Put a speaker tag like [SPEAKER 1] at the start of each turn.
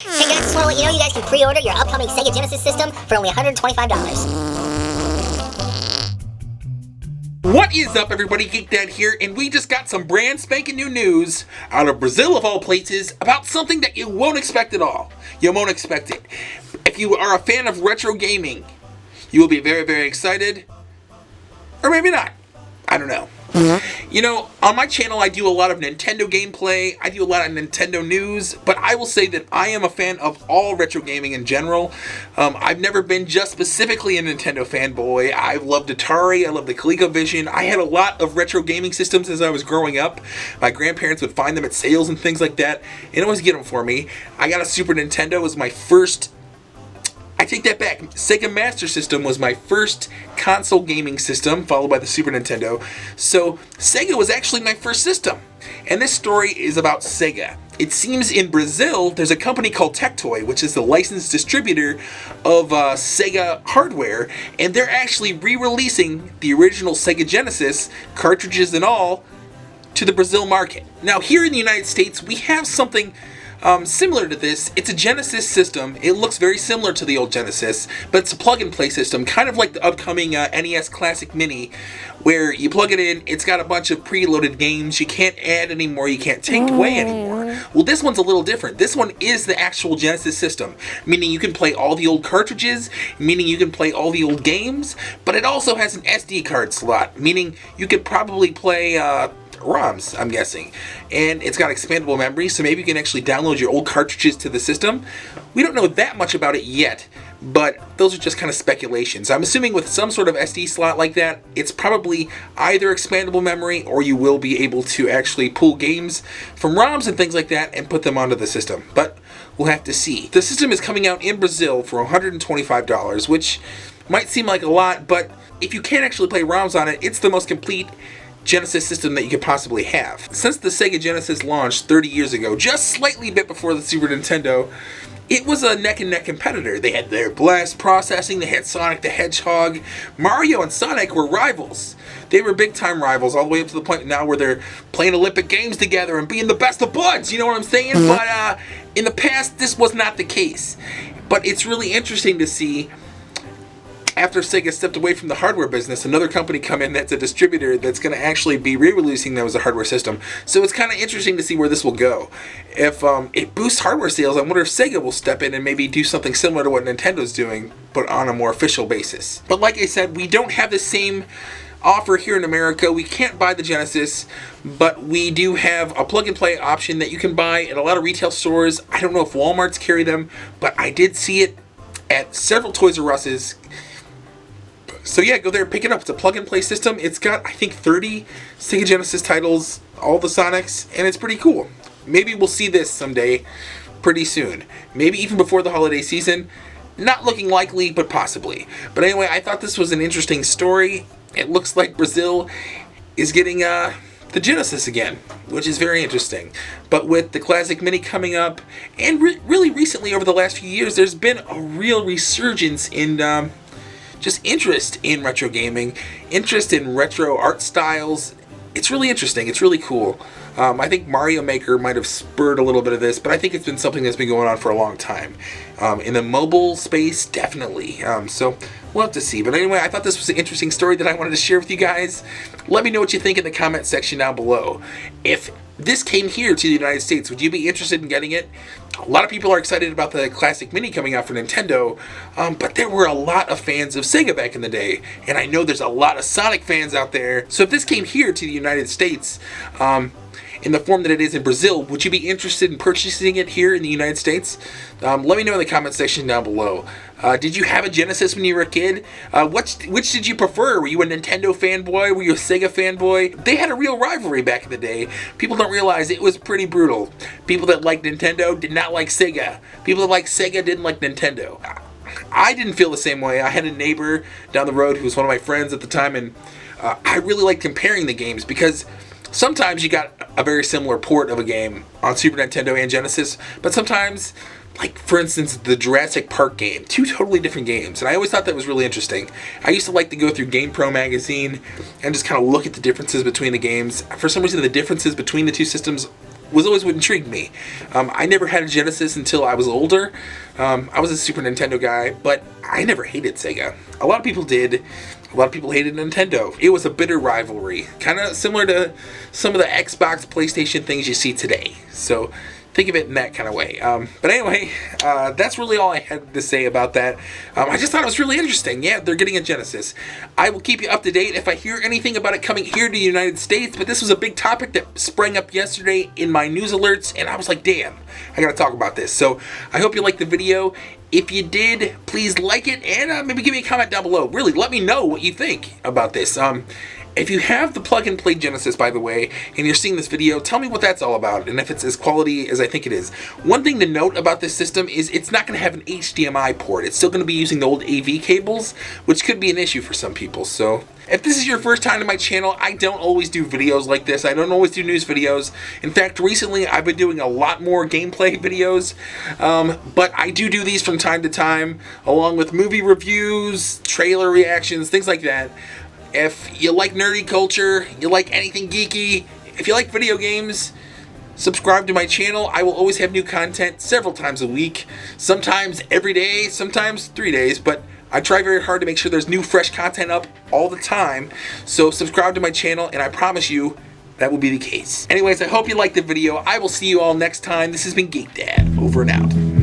[SPEAKER 1] Hey guys, just want to let you know you guys can pre-order your upcoming Sega Genesis system for only $125.
[SPEAKER 2] What is up, everybody? GeekDad here, and we just got some brand spanking new news out of Brazil, of all places, about something that you won't expect at all. You won't expect it. If you are a fan of retro gaming, you will be very, very excited. Or maybe not. I don't know. You know, on my channel I do a lot of Nintendo gameplay, I do a lot of Nintendo news, but I will say that I am a fan of all retro gaming in general. I've never been just specifically a Nintendo fanboy. I loved Atari, I loved the ColecoVision. I had a lot of retro gaming systems as I was growing up. My grandparents would find them at sales and things like that, and always get them for me. I got a Super Nintendo. It was my first... I take that back. Sega Master System was my first console gaming system, followed by the Super Nintendo. So Sega was actually my first system. And this story is about Sega. It seems in Brazil, there's a company called Tec Toy, which is the licensed distributor of Sega hardware, and they're actually re-releasing the original Sega Genesis, cartridges and all, to the Brazil market. Now here in the United States, we have something similar to this. It's a Genesis system. It looks very similar to the old Genesis, but it's a plug-and-play system, kind of like the upcoming NES Classic Mini, where you plug it in, it's got a bunch of preloaded games, you can't add anymore, you can't take away anymore. Well, this one's a little different. This one is the actual Genesis system, meaning you can play all the old cartridges, meaning you can play all the old games, but it also has an SD card slot, meaning you could probably play ROMs, I'm guessing. And it's got expandable memory, so maybe you can actually download your old cartridges to the system. We don't know that much about it yet, but those are just kind of speculations. I'm assuming with some sort of SD slot like that, it's probably either expandable memory or you will be able to actually pull games from ROMs and things like that and put them onto the system. But we'll have to see. The system is coming out in Brazil for $125, which might seem like a lot, but if you can't actually play ROMs on it, it's the most complete Genesis system that you could possibly have. Since the Sega Genesis launched 30 years ago, just slightly bit before the Super Nintendo, it was a neck-and-neck competitor. They had their blast processing, they had Sonic the Hedgehog. Mario and Sonic were rivals. They were big-time rivals, all the way up to the point now where they're playing Olympic Games together and being the best of buds, you know what I'm saying? But in the past, this was not the case. But it's really interesting to see, after Sega stepped away from the hardware business, another company come in that's a distributor that's going to actually be re-releasing them as a hardware system. So it's kind of interesting to see where this will go. If it boosts hardware sales, I wonder if Sega will step in and maybe do something similar to what Nintendo's doing, but on a more official basis. But like I said, we don't have the same offer here in America. We can't buy the Genesis, but we do have a plug-and-play option that you can buy at a lot of retail stores. I don't know if Walmart's carry them, but I did see it at several Toys R Us's. So yeah, go there and pick it up. It's a plug-and-play system. It's got, I think, 30 Sega Genesis titles, all the Sonics, and it's pretty cool. Maybe we'll see this someday, pretty soon. Maybe even before the holiday season. Not looking likely, but possibly. But anyway, I thought this was an interesting story. It looks like Brazil is getting the Genesis again, which is very interesting. But with the Classic Mini coming up, and really recently over the last few years, there's been a real resurgence in just interest in retro gaming, interest in retro art styles. It's really interesting. It's really cool. I think Mario Maker might have spurred a little bit of this, but I think it's been something that's been going on for a long time. In the mobile space, definitely. So we'll have to see. But anyway, I thought this was an interesting story that I wanted to share with you guys. Let me know what you think in the comment section down below. If this came here to the United States, would you be interested in getting it? A lot of people are excited about the Classic Mini coming out for Nintendo, but there were a lot of fans of Sega back in the day, and I know there's a lot of Sonic fans out there. So if this came here to the United States, in the form that it is in Brazil, would you be interested in purchasing it here in the United States? Let me know in the comment section down below. Did you have a Genesis when you were a kid? Which did you prefer? Were you a Nintendo fanboy? Were you a Sega fanboy? They had a real rivalry back in the day. People don't realize it was pretty brutal. People that liked Nintendo did not like Sega. People that liked Sega didn't like Nintendo. I didn't feel the same way. I had a neighbor down the road who was one of my friends at the time, and I really liked comparing the games because sometimes you got a very similar port of a game on Super Nintendo and Genesis, but sometimes, like for instance, the Jurassic Park game, two totally different games, and I always thought that was really interesting. I used to like to go through GamePro magazine and just kind of look at the differences between the games. For some reason, the differences between the two systems was always what intrigued me. I never had a Genesis until I was older. I was a Super Nintendo guy, but I never hated Sega. A lot of people did. A lot of people hated Nintendo. It was a bitter rivalry, kind of similar to some of the Xbox, PlayStation things you see today. So think of it in that kind of way. But anyway, that's really all I had to say about that. I just thought it was really interesting. Yeah, they're getting a Genesis. I will keep you up to date if I hear anything about it coming here to the United States, but this was a big topic that sprang up yesterday in my news alerts, and I was like, damn, I gotta talk about this. So I hope you liked the video. If you did, please like it, and maybe give me a comment down below. Really, let me know what you think about this. If you have the plug-and-play Genesis, by the way, and you're seeing this video, tell me what that's all about, and if it's as quality as I think it is. One thing to note about this system is it's not going to have an HDMI port. It's still going to be using the old AV cables, which could be an issue for some people. So if this is your first time to my channel, I don't always do videos like this. I don't always do news videos. In fact, recently I've been doing a lot more gameplay videos, but I do these from time to time, along with movie reviews, trailer reactions, things like that. If you like nerdy culture, you like anything geeky, if you like video games, subscribe to my channel. I will always have new content several times a week, sometimes every day, sometimes 3 days, but I try very hard to make sure there's new fresh content up all the time. So subscribe to my channel, and I promise you that will be the case. Anyways, I hope you liked the video. I will see you all next time. This has been GeekDad, over and out.